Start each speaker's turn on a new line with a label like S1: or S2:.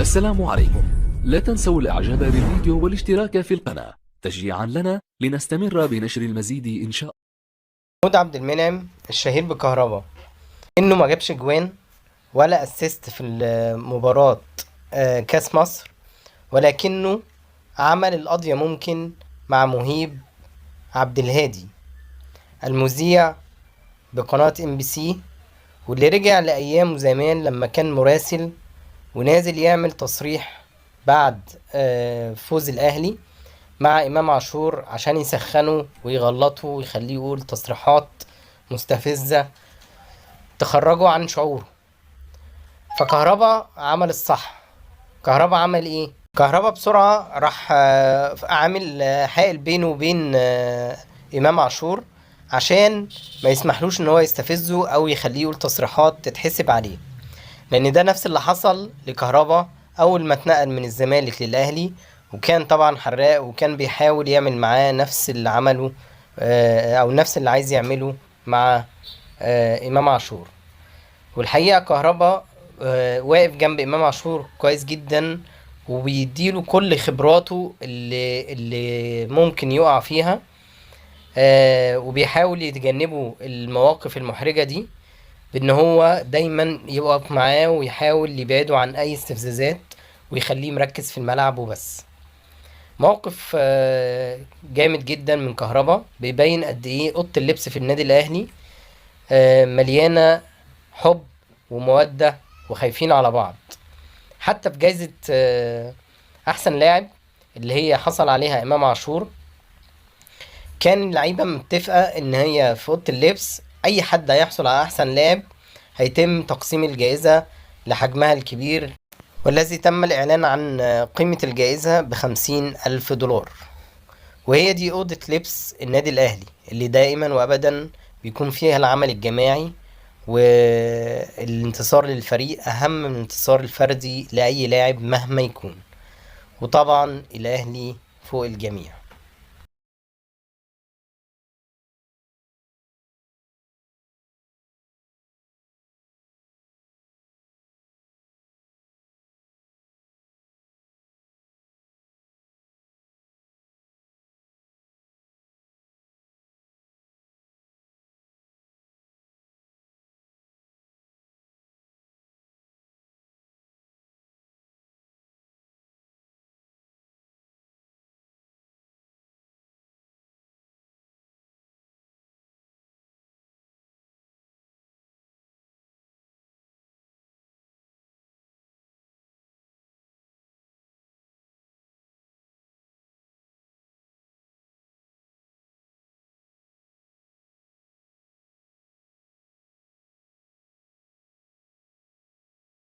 S1: السلام عليكم. لا تنسوا الاعجاب بالفيديو والاشتراك في القناة تشجيعا لنا لنستمر بنشر المزيد ان شاء الله.
S2: محمود عبد المنعم الشهير بكهربا انه ما جابش جوان ولا اسيست في المباراة كاس مصر، ولكنه عمل القضية ممكن مع مهيب عبد الهادي المذيع بقناة MBC، واللي رجع لأيامه زمان لما كان مراسل ونازل يعمل تصريح بعد فوز الأهلي مع إمام عاشور عشان يسخنه ويغلطه ويخليه يقول تصريحات مستفزة تخرجه عن شعوره. فكهربا عمل الصح. كهربا عمل ايه؟ كهربا بسرعة راح عامل حائل بينه وبين إمام عاشور عشان ما يسمحلوش ان هو يستفزه او يخليه يقول تصريحات تتحسب عليه، لان ده نفس اللي حصل لكهربا اول ما اتنقل من الزمالك للاهلي، وكان طبعا حراق وكان بيحاول يعمل معاه نفس اللي عمله او نفس اللي عايز يعمله مع امام عاشور. والحقيقة كهربا واقف جنب امام عاشور كويس جدا، وبيديله كل خبراته اللي ممكن يقع فيها، وبيحاول يتجنبوا المواقف المحرجة دي بان هو دايما يقف معاه ويحاول يبعده عن اي استفزازات ويخليه مركز في الملعب وبس. موقف جامد جدا من كهربا، بيبين قد ايه اوضه اللبس في النادي الاهلي مليانه حب وموده وخايفين على بعض. حتى في جايزه احسن لاعب اللي هي حصل عليها امام عاشور، كان اللعيبه متفقه ان هي في اوضه اللبس اي حد هيحصل على احسن لاعب هيتم تقسيم الجائزة لحجمها الكبير، والذي تم الإعلان عن قيمة الجائزة ب50,000 دولار. وهي دي أوضة لبس النادي الأهلي اللي دائما وأبدا بيكون فيها العمل الجماعي، والانتصار للفريق أهم من الانتصار الفردي لأي لاعب مهما يكون. وطبعا الأهلي فوق الجميع.